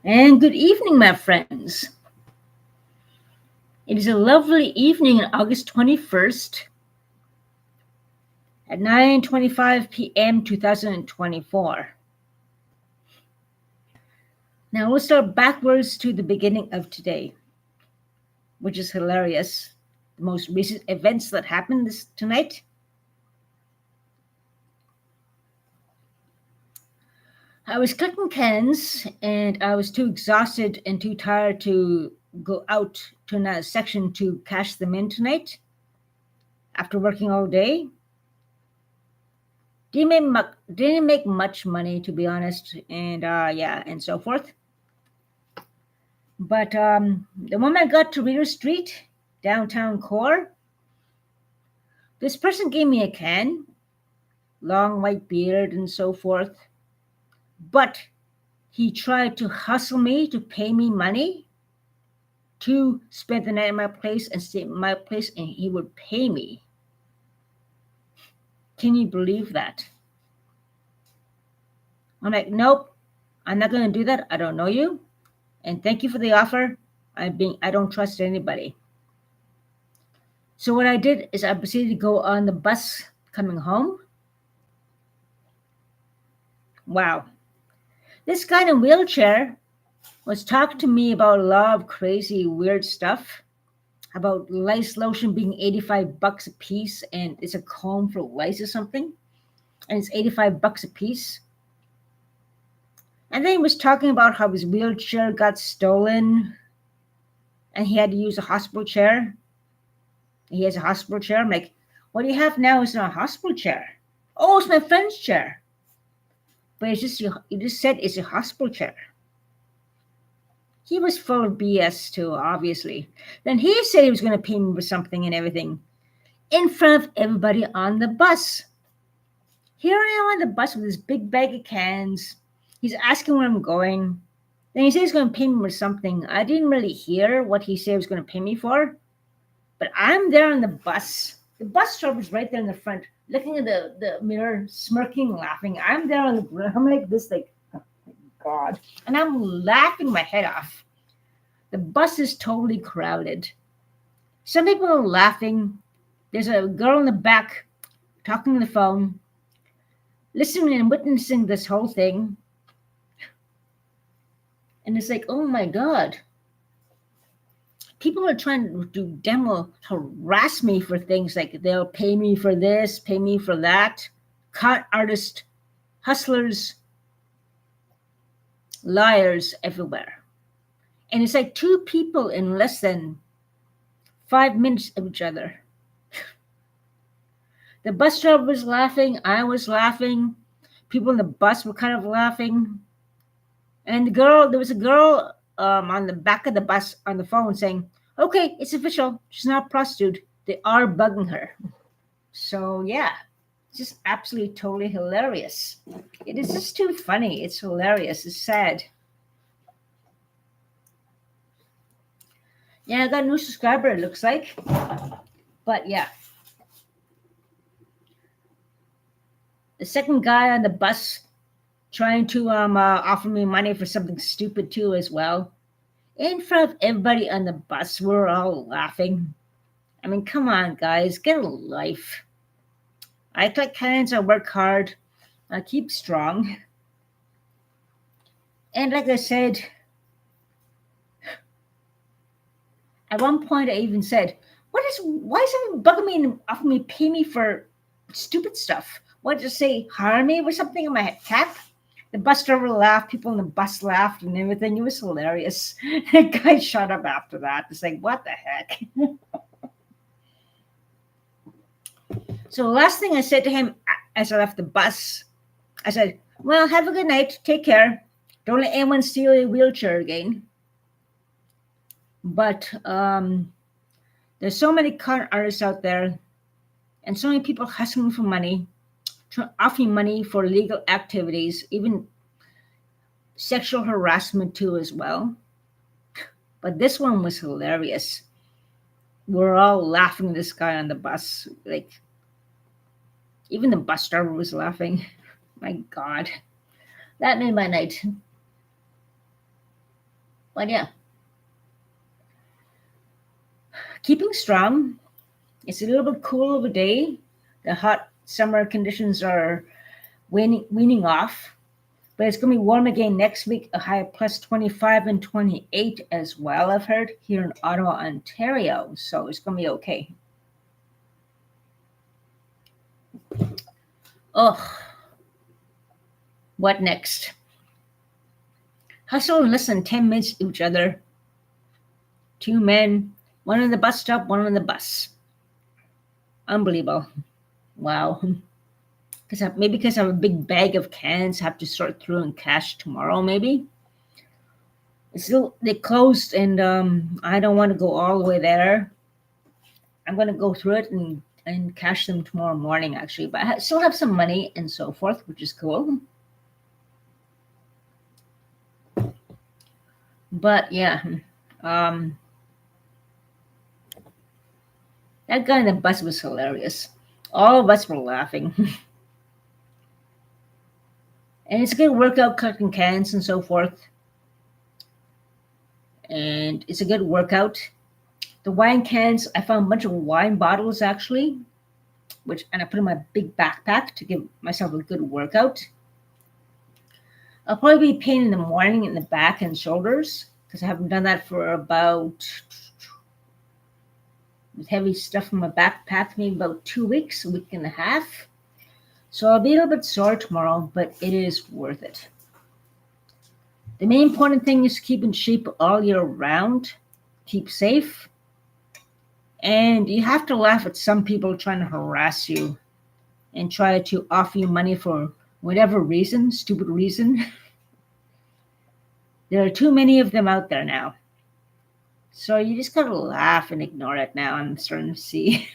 And good evening, my friends. It is a lovely evening on August 21st at 9:25 p.m. 2024. Now we'll start backwards to the beginning of today, which is hilarious. The most recent events that happened tonight. I was cutting cans and I was too exhausted and too tired to go out to another section to cash them in tonight after working all day. Didn't make much money, to be honest, and yeah, and so forth. But the moment I got to Reader Street, downtown core, this person gave me a can, long white beard and so forth. But he tried to hustle me to pay me money to spend the night at my place and stay at my place, and he would pay me. Can you believe that? I'm like, nope, I'm not going to do that. I don't know you. And thank you for the offer. I don't trust anybody. So what I did is I proceeded to go on the bus coming home. Wow. This guy in a wheelchair was talking to me about a lot of crazy, weird stuff. About lice lotion being 85 bucks a piece and it's a comb for lice or something. And it's 85 bucks a piece. And then he was talking about how his wheelchair got stolen and he had to use a hospital chair. He has a hospital chair. I'm like, what do you have now is not a hospital chair. Oh, it's my friend's chair. But you just said it's a hospital chair. He was full of BS too, obviously. Then he said he was going to pay me for something and everything in front of everybody on the bus. Here I am on the bus with this big bag of cans. He's asking where I'm going. Then he said he's going to pay me for something. I didn't really hear what he said he was going to pay me for. But I'm there on the bus. The bus driver's right there in the front, looking at the mirror, smirking, laughing. I'm there on the ground. I'm like this, like, oh my God. And I'm laughing my head off. The bus is totally crowded. Some people are laughing. There's a girl in the back talking on the phone, listening and witnessing this whole thing. And it's like, oh my God. People are trying to harass me for things like they'll pay me for this, pay me for that. Con artists, hustlers, liars everywhere. And it's like two people in less than 5 minutes of each other. The bus driver was laughing. I was laughing. People in the bus were kind of laughing. And there was a girl on the back of the bus on the phone saying, okay, it's official. She's not a prostitute. They are bugging her. So, yeah, just absolutely totally hilarious. It is just too funny. It's hilarious. It's sad. Yeah, I got a new subscriber, it looks like. But, yeah. The second guy on the bus trying to offer me money for something stupid, too, as well. In front of everybody on the bus, we're all laughing. I mean, come on, guys, get a life. I collect cans, I work hard, I keep strong. And like I said, at one point I even said, why is someone bugging me and offering me pay me for stupid stuff? What, just say hire me or something in my cap? The bus driver laughed, people in the bus laughed and everything. It was hilarious. The guy shut up after that. It's like, what the heck? So the last thing I said to him as I left the bus, I said, well, have a good night. Take care. Don't let anyone steal your wheelchair again. But there's so many con artists out there and so many people hustling for money, offering money for illegal activities, even sexual harassment too as well. But this one was hilarious. We're all laughing at this guy on the bus. Like, even the bus driver was laughing. My God. That made my night. But yeah, keeping strong. It's a little bit cool of a day. The hot summer conditions are weaning off, but it's going to be warm again next week, a high of plus 25 and 28 as well, I've heard, here in Ottawa, Ontario. So it's going to be okay. Oh, what next? Hustle and listen 10 minutes to each other. Two men, one on the bus stop, one on the bus. Unbelievable. Wow. Maybe because I have a big bag of cans, I have to sort through and cash tomorrow, maybe. Still, they closed, and I don't want to go all the way there. I'm going to go through it and cash them tomorrow morning, actually. But I still have some money and so forth, which is cool. But yeah, that guy in the bus was hilarious. All of us were laughing. And it's a good workout collecting cans and so forth. And it's a good workout. The wine cans, I found a bunch of wine bottles actually, and I put in my big backpack to give myself a good workout. I'll probably be pain in the morning in the back and shoulders because I haven't done that for about, with heavy stuff in my backpack, maybe about 2 weeks, a week and a half. So I'll be a little bit sore tomorrow, but it is worth it. The main important thing is keep in shape all year round, keep safe, and you have to laugh at some people trying to harass you and try to offer you money for whatever reason, stupid reason. There are too many of them out there now. So you just gotta laugh and ignore it now. I'm starting to see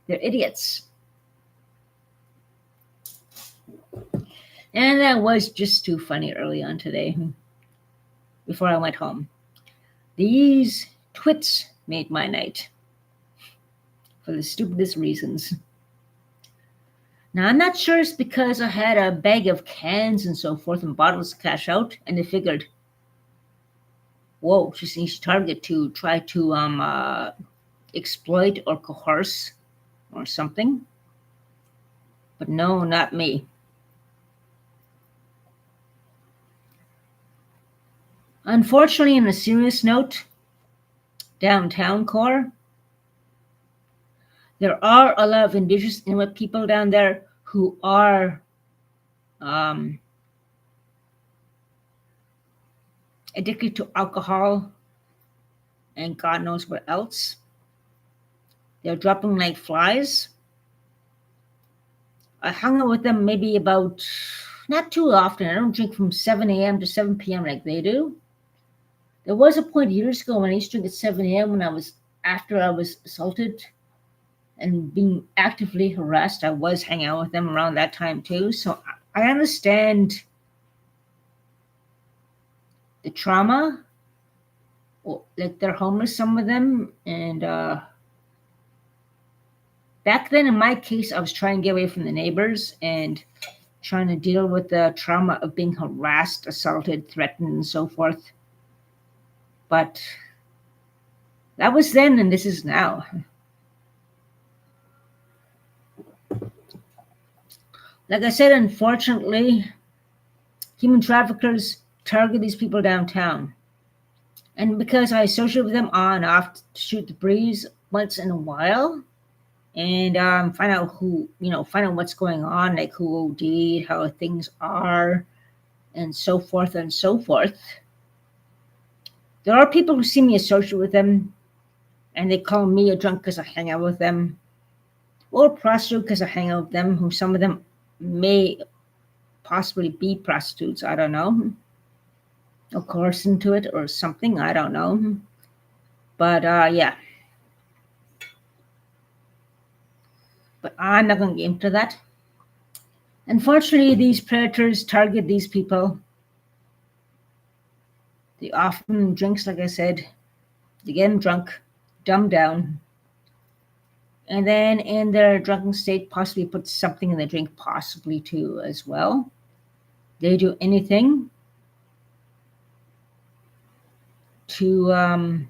they're idiots. And that was just too funny early on today before I went home. These twits made my night for the stupidest reasons. Now, I'm not sure it's because I had a bag of cans and so forth and bottles to cash out, and they figured, whoa, she's an easy target to try to exploit or coerce or something. But no, not me. Unfortunately, on a serious note, downtown core, there are a lot of Indigenous Inuit people down there who are addicted to alcohol and God knows what else. They're dropping like flies. I hung out with them maybe about, not too often. I don't drink from 7 a.m. to 7 p.m. like they do. There was a point years ago when I used to drink at 7 a.m. after I was assaulted and being actively harassed. I was hanging out with them around that time too. So I understand the trauma. Like they're homeless, some of them. And back then, in my case, I was trying to get away from the neighbors and trying to deal with the trauma of being harassed, assaulted, threatened, and so forth. But that was then, and this is now. Like I said, unfortunately, human traffickers target these people downtown. And because I associate with them on and off to shoot the breeze once in a while and find out what's going on, like who OD'd, how things are, and so forth and so forth. There are people who see me associate with them and they call me a drunk because I hang out with them, or a prostitute because I hang out with them, who some of them may possibly be prostitutes, I don't know, or coerced into it or something, I don't know. But yeah. But I'm not going to get into that. Unfortunately, these predators target these people. They offer them drinks, like I said. They get them drunk, dumb down, and then in their drunken state possibly put something in the drink, possibly too as well. They do anything. to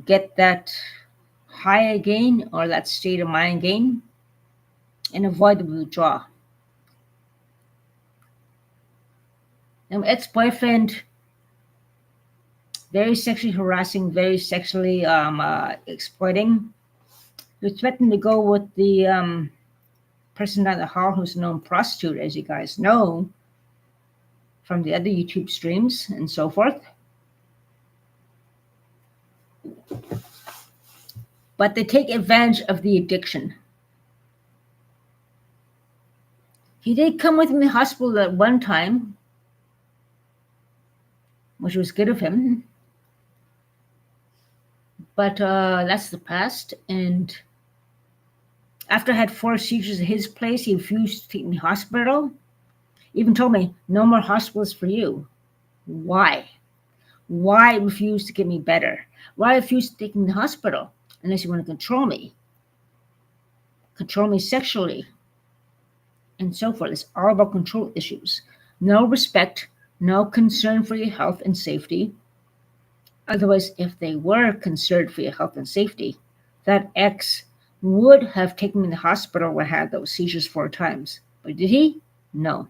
get that high again or that state of mind again and avoid the withdrawal. And ex-boyfriend, very sexually harassing, very sexually exploiting. He threatened to go with the person down the hall who's a known prostitute, as you guys know, from the other YouTube streams and so forth. But they take advantage of the addiction. He did come with me to the hospital at one time, which was good of him. But that's the past. And after I had 4 seizures at his place, he refused to take me to the hospital. Even told me, no more hospitals for you. Why? Why refuse to get me better? Why refuse to take me to the hospital? Unless you want to control me sexually, and so forth. It's all about control issues. No respect, no concern for your health and safety. Otherwise, if they were concerned for your health and safety, that ex would have taken me to the hospital when I had those seizures 4 times. But did he? No.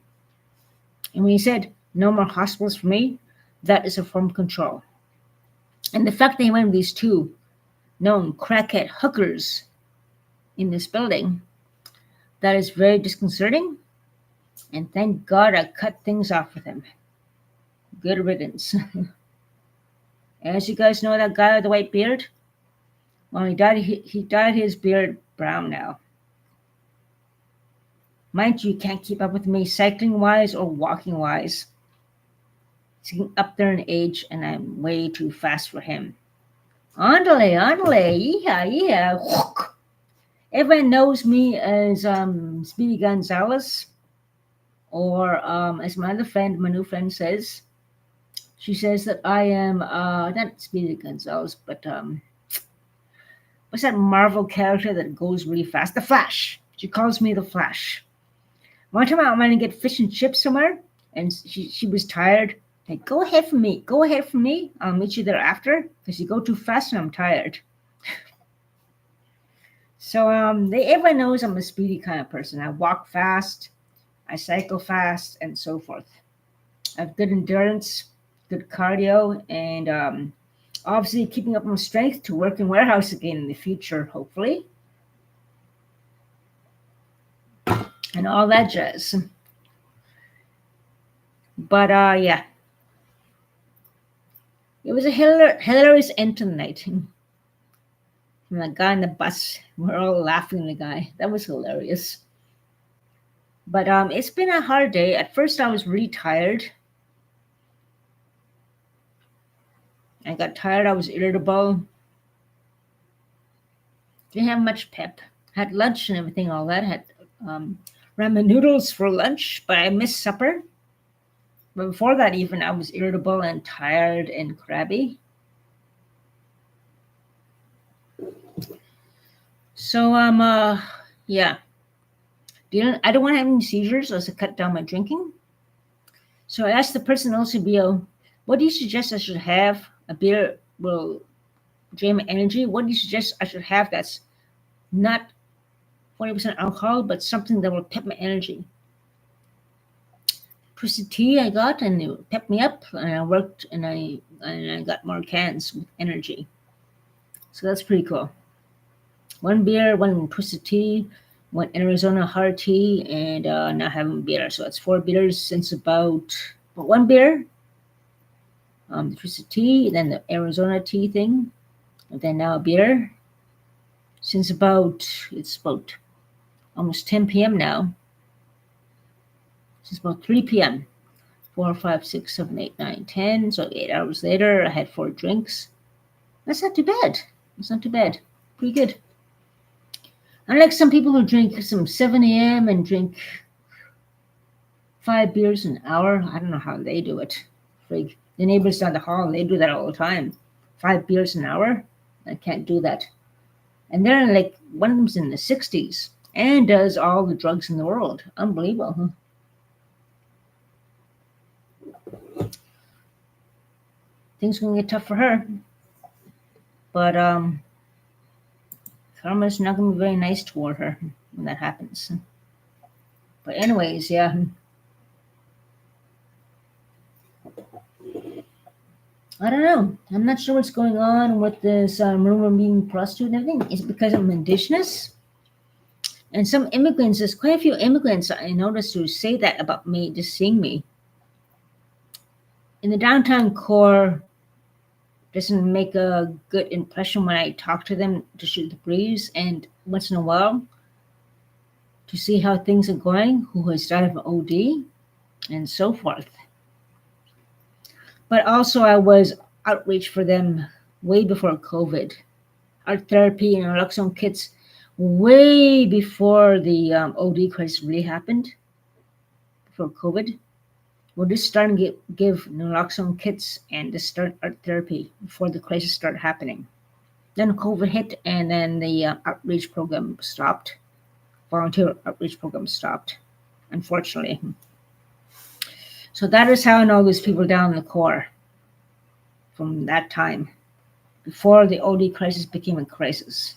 And when he said, no more hospitals for me, that is a form of control. And the fact that he went with these 2 known crackhead hookers in this building, that is very disconcerting. And thank God I cut things off with him. Good riddance. As you guys know, that guy with the white beard, well, he dyed his beard brown now. Mind you, can't keep up with me cycling-wise or walking-wise. He's getting up there in age, and I'm way too fast for him. Andale, yeah. Everyone knows me as Speedy Gonzalez, or as my new friend says, she says that I am not Speedy Gonzalez, but what's that Marvel character that goes really fast? The Flash. She calls me the Flash. One time I went to get fish and chips somewhere, and she was tired. Like, go ahead for me. I'll meet you there after, because you go too fast and I'm tired. So everyone knows I'm a speedy kind of person. I walk fast, I cycle fast, and so forth. I have good endurance, good cardio, and obviously keeping up my strength to work in warehouse again in the future, hopefully. And all that jazz. But yeah. It was a hilarious end to the night. From the guy on the bus, we're all laughing at the guy. That was hilarious. But it's been a hard day. At first, I was really tired. I got tired. I was irritable. Didn't have much pep. Had lunch and everything, all that. Had ramen noodles for lunch, but I missed supper. But before that, even, I was irritable and tired and crabby. So, yeah. I don't want to have any seizures, as I cut down my drinking. So I asked the person also, what do you suggest I should have? A beer will drain my energy. What do you suggest I should have that's not 40% alcohol, but something that will pep my energy? Twisted tea I got, and it pepped me up, and I worked, and I got more cans with energy. So that's pretty cool. 1 beer, 1 twisted tea, 1 Arizona hard tea, and now having beer. So that's 4 beers since about 1 beer, the twisted tea, then the Arizona tea thing, and then now a beer. Since it's about almost 10 p.m. now. It's about 3 p.m. 4, 5, 6, 7, 8, 9, 10. So 8 hours later, I had 4 drinks. That's not too bad. Pretty good. Unlike some people who drink some 7 a.m. and drink 5 beers an hour, I don't know how they do it. Frig. The neighbors down the hall, they do that all the time. 5 beers an hour? I can't do that. And they're like, one of them's in the 60s and does all the drugs in the world. Unbelievable, huh? things are going to get tough for her. But karma's not going to be very nice toward her when that happens. But anyways, yeah. I don't know. I'm not sure what's going on with this rumor of being prostitute and everything. Is it because I'm indigenous? And some immigrants, there's quite a few immigrants I noticed who say that about me, just seeing me. In the downtown core, doesn't make a good impression when I talk to them to shoot the breeze, and once in a while to see how things are going, who has died of OD, and so forth. But also, I was outreach for them way before COVID. Art therapy and naloxone kits way before the OD crisis really happened, before COVID. We're just starting to give naloxone kits and to start art therapy before the crisis started happening. Then COVID hit, and then the outreach program stopped. Volunteer outreach program stopped, unfortunately. So that is how I know these people down in the core from that time, before the OD crisis became a crisis,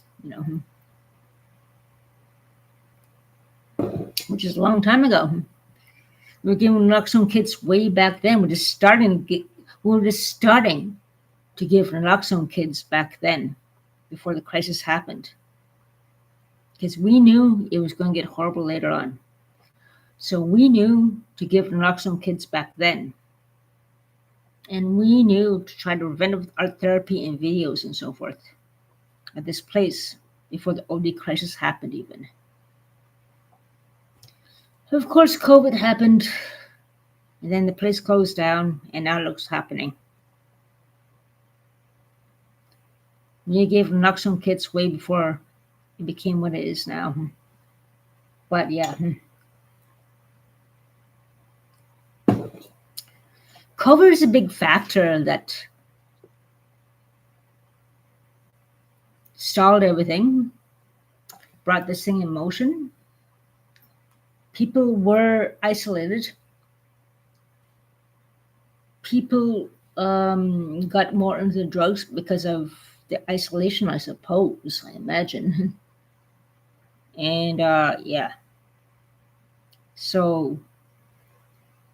which is a long time ago. We were giving naloxone kits way back then. We were just starting to give naloxone kids back then, before the crisis happened, because we knew it was going to get horrible later on. So we knew to give naloxone kids back then, and we knew to try to prevent it with art therapy and videos and so forth at this place before the OD crisis happened even. So of course COVID happened, and then the place closed down, and now look's happening. We gave naloxone kits way before it became what it is now. But yeah. COVID is a big factor that stalled everything, brought this thing in motion. People were isolated. People got more into the drugs because of the isolation, I suppose, I imagine. And yeah. So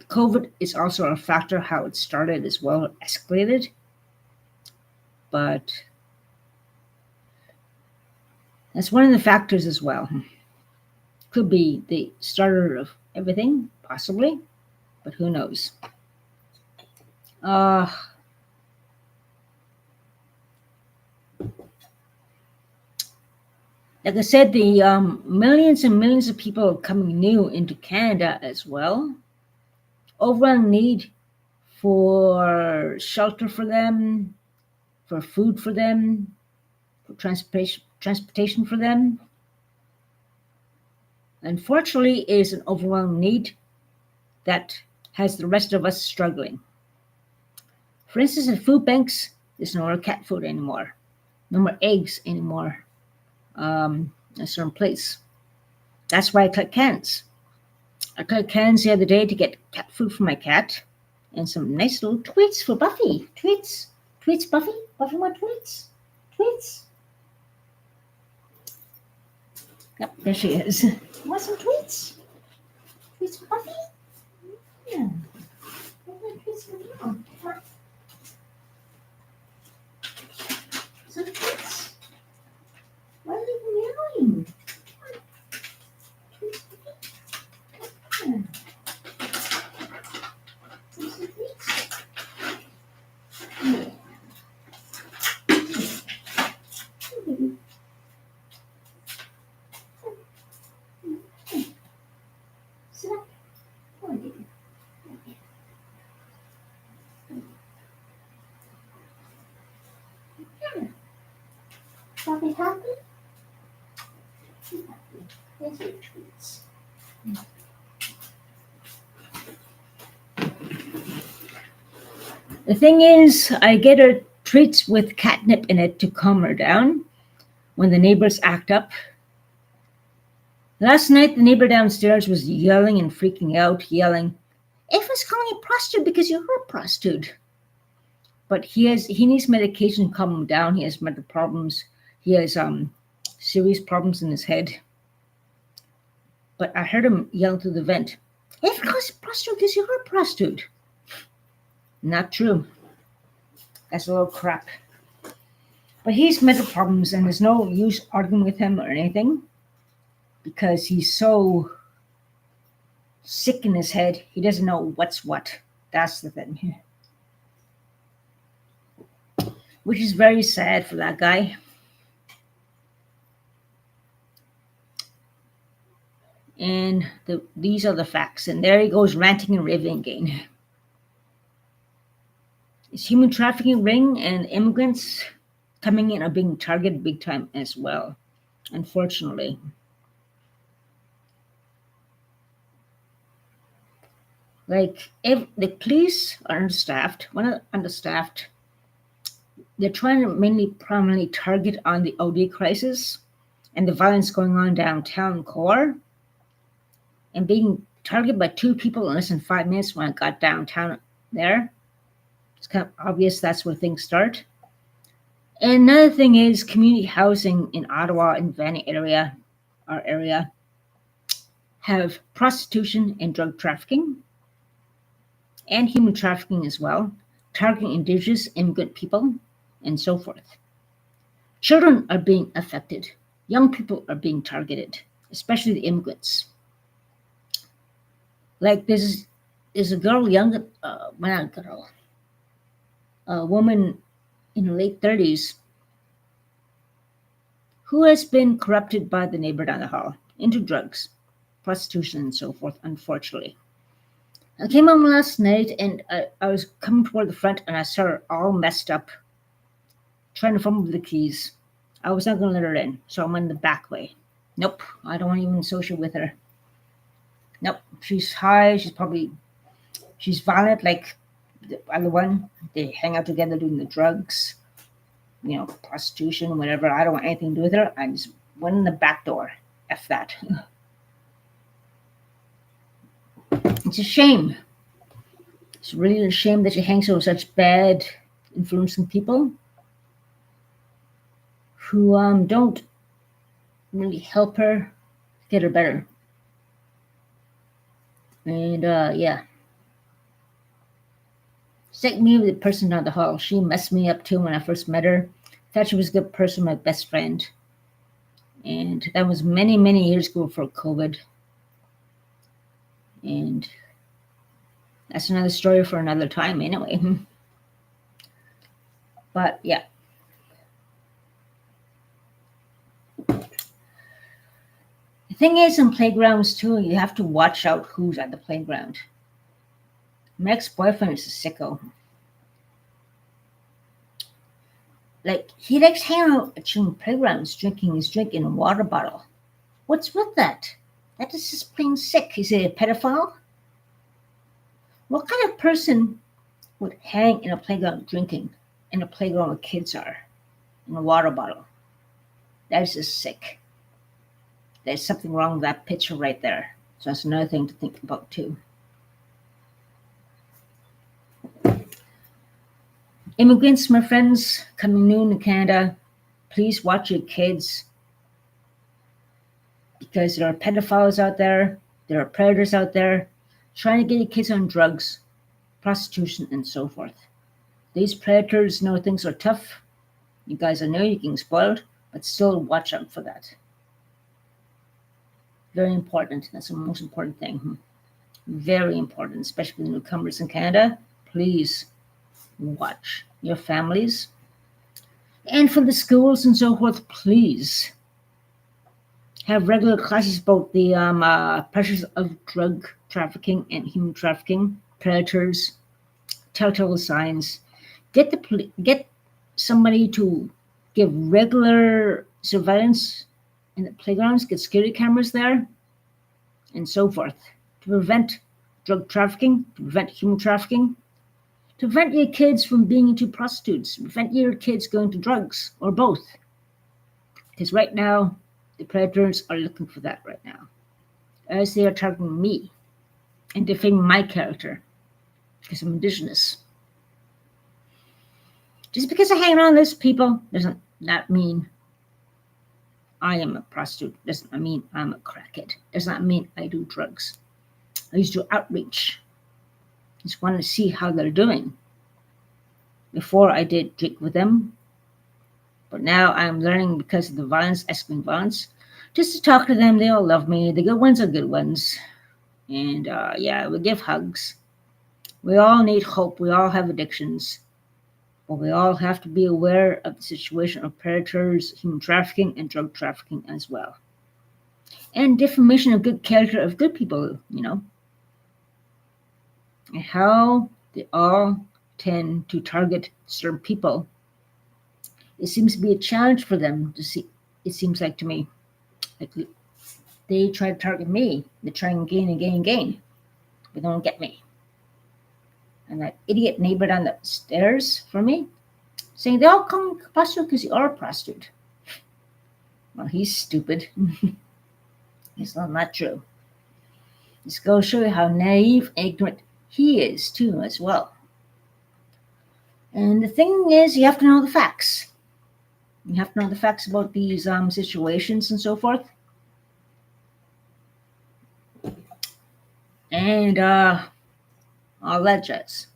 COVID is also a factor how it started as well, escalated. But that's one of the factors as well. Could be the starter of everything, possibly, but who knows? Like I said, the millions and millions of people are coming new into Canada as well. Overall need for shelter for them, for food for them, for transportation for them. Unfortunately, it is an overwhelming need that has the rest of us struggling. For instance, in food banks, there's no more cat food anymore, no more eggs anymore. A certain place. That's why I collect cans. I collected cans the other day to get cat food for my cat, and some nice little treats for Buffy. Treats, Buffy. Buffy want treats. Treats. Yep, there she is. You want some treats? Treats for Buffy? Yeah. I want treats for you. Some treats. Why are you meowing? Treats for Buffy. Yeah. Some treats. Yeah. Bobby happy? She's happy. There's your treats. The thing is, I get her treats with catnip in it to calm her down when the neighbors act up. Last night, the neighbor downstairs was yelling and freaking out, yelling, "Everyone's calling you prostitute because you're a prostitute." But he needs medication to calm him down. He has mental problems. He has serious problems in his head. But I heard him yell through the vent, "If it goes prostitute, because you're a prostitute." Not true. That's a little crap. But he's mental problems, and there's no use arguing with him or anything because he's so sick in his head. He doesn't know what's what. That's the thing. Which is very sad for that guy. And these are the facts. And there he goes ranting and raving again. Is human trafficking ring and immigrants coming in are being targeted big time as well, unfortunately. Like, if the police are understaffed, they're trying to mainly primarily target on the OD crisis and the violence going on downtown core, and being targeted by 2 people in less than 5 minutes when I got downtown there. It's kind of obvious that's where things start. And another thing is community housing in Ottawa and Vanny area, our area, have prostitution and drug trafficking and human trafficking as well, targeting Indigenous immigrant people and so forth. Children are being affected. Young people are being targeted, especially the immigrants. Like there's a girl, a woman in her late 30s who has been corrupted by the neighbor down the hall into drugs, prostitution, and so forth, unfortunately. I came home last night and I was coming toward the front and I saw her all messed up, trying to fumble with the keys. I was not going to let her in, so I went the back way. Nope, I don't want to even associate with her. Nope, she's high, she's violent like the other one. They hang out together doing the drugs, prostitution, whatever. I don't want anything to do with her. I just went in the back door. F that. It's a shame. It's really a shame that she hangs out with such bad, influencing people who don't really help her get her better. And yeah. It's like me with the person down the hall. She messed me up too when I first met her. Thought she was a good person, my best friend. And that was many, many years ago before COVID. And that's another story for another time anyway. But yeah. The thing is, in playgrounds too, you have to watch out who's at the playground. My ex-boyfriend is a sicko. Like, he likes hanging out at children's playgrounds, drinking his drink in a water bottle. What's with that? That is just plain sick. Is he a pedophile? What kind of person would hang in a playground drinking in a playground where kids are in a water bottle? That is just sick. There's something wrong with that picture right there. So that's another thing to think about too. Immigrants, my friends, coming new in Canada, please watch your kids because there are pedophiles out there, there are predators out there trying to get your kids on drugs, prostitution, and so forth. These predators know things are tough. You guys are new, you're getting spoiled, but still watch out for that. Very important. That's the most important thing. Very important, especially for the newcomers in Canada. Please watch your families. And for the schools and so forth, please have regular classes about the pressures of drug trafficking and human trafficking, predators, telltale signs. Get somebody to give regular surveillance in the playgrounds, get security cameras there, and so forth, to prevent drug trafficking, to prevent human trafficking, to prevent your kids from being into prostitutes, prevent your kids going to drugs, or both. Because right now, the predators are looking for that right now, as they are targeting me and defaming my character because I'm Indigenous. Just because I hang around those people doesn't not mean I am a prostitute. Does not mean I'm a crackhead. Does not mean I do drugs. I used to do outreach. Just wanted to see how they're doing before I did drink with them. But now I'm learning because of the violence, escalating violence, just to talk to them. They all love me. The good ones are good ones. And yeah, we give hugs. We all need hope. We all have addictions. But we all have to be aware of the situation of predators, human trafficking, and drug trafficking as well. And defamation of good character of good people, and how they all tend to target certain people. It seems to be a challenge for them to see. It seems like to me, like they try to target me. They try and gain and gain and gain, but they don't get me. And that idiot neighbor down the stairs from me, saying they all come prostitute because you are a prostitute. Well, he's stupid. It's not true. This goes to show you how naive, ignorant he is too, as well. And the thing is, you have to know the facts. You have to know the facts about these situations and so forth. And all that jazz.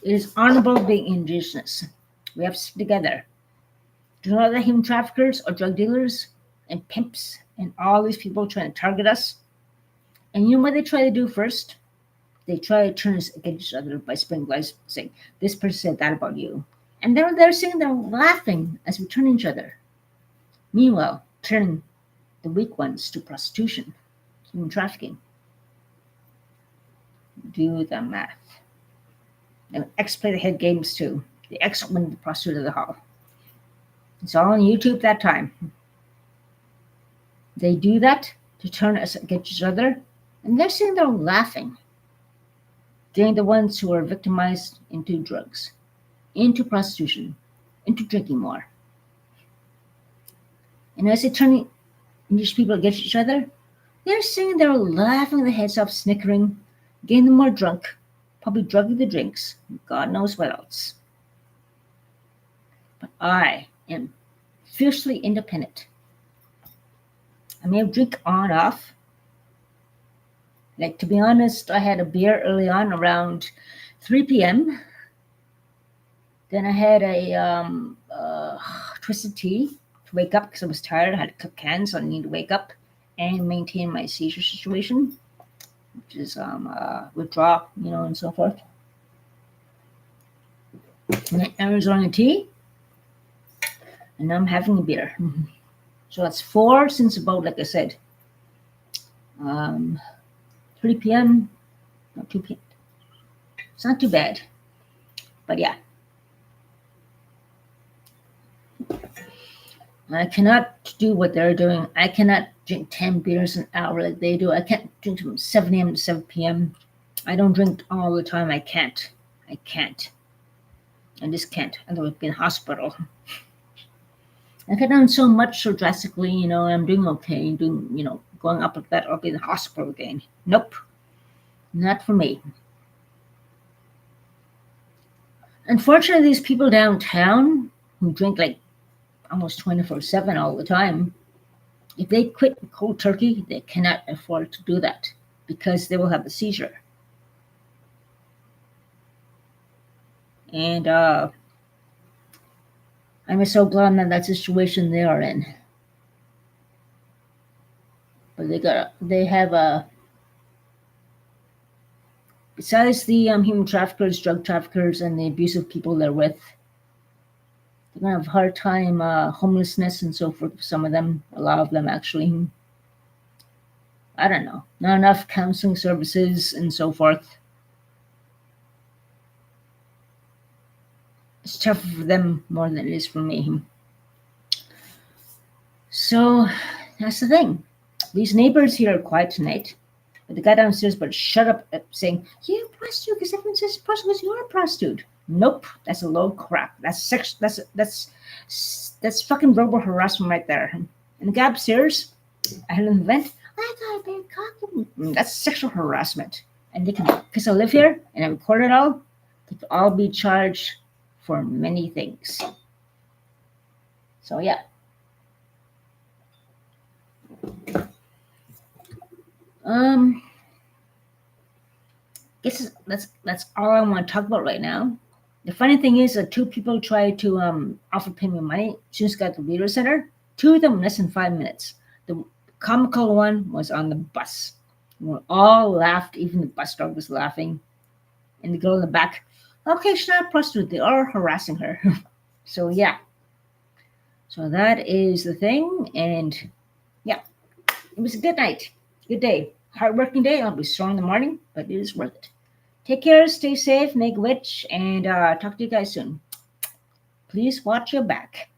It is honorable being indigenous. We have to stick together. Do not let human traffickers or drug dealers and pimps and all these people trying to target us. And you know what they try to do first? They try to turn us against each other by spreading lies, saying, this person said that about you. And they're sitting there laughing as we turn each other. Meanwhile, turning the weak ones to prostitution, human trafficking. Do the math. And X play the head games too. The X win the prostitute of the hall. It's all on YouTube that time. They do that to turn us against each other, and they're sitting there laughing. They're the ones who are victimized into drugs, into prostitution, into drinking more. And as they turn these people against each other, they're sitting there laughing their heads off, snickering, getting them more drunk, probably drugging the drinks, God knows what else. But I am fiercely independent. I may have drink on off. Like, to be honest, I had a beer early on around 3 p.m. Then I had a twisted tea to wake up because I was tired. I had to cook cans, so I needed to wake up and maintain my seizure situation, which is withdrawal, and so forth. And then Arizona tea, and now I'm having a beer. So that's 4 since about, like I said, 3 p.m., not 2 p.m. It's not too bad, but yeah. I cannot do what they're doing. I cannot drink 10 beers an hour like they do. I can't drink from 7 a.m. to 7 p.m. I don't drink all the time. I can't. I just can't. Otherwise, I'd be in hospital. I cut down so much so drastically, I'm doing okay, going up like that, I'll be in the hospital again. Nope. Not for me. Unfortunately, these people downtown who drink like almost 24/7 all the time, if they quit cold turkey, they cannot afford to do that because they will have a seizure. And I'm so glad I'm not in that situation they are in. But they have a, besides the human traffickers, drug traffickers, and the abusive people they're with, they're going to have a hard time, homelessness and so forth for some of them, a lot of them actually. I don't know, not enough counseling services and so forth. It's tougher for them more than it is for me. So that's the thing. These neighbors here are quiet tonight. But the guy downstairs better shut up saying, you're a prostitute because everyone says prostitute because you're a prostitute. Nope, that's a load of crap. That's sex. That's fucking verbal harassment right there. And the guy upstairs, at an event. I got a big cock. That's sexual harassment. And they can, because I live here and I record it all, they could all be charged for many things. So yeah. Guess that's all I want to talk about right now. The funny thing is that two people tried to offer pay me money. Just got the Leader Center. Two of them in less than 5 minutes. The comical one was on the bus. We all laughed. Even the bus driver was laughing. And the girl in the back, okay, she's not a prostitute. They are harassing her. So yeah. So that is the thing. And yeah, it was a good night. Good day. Hard-working day. I'll be sore in the morning, but it is worth it. Take care, stay safe, make a witch, and talk to you guys soon. Please watch your back.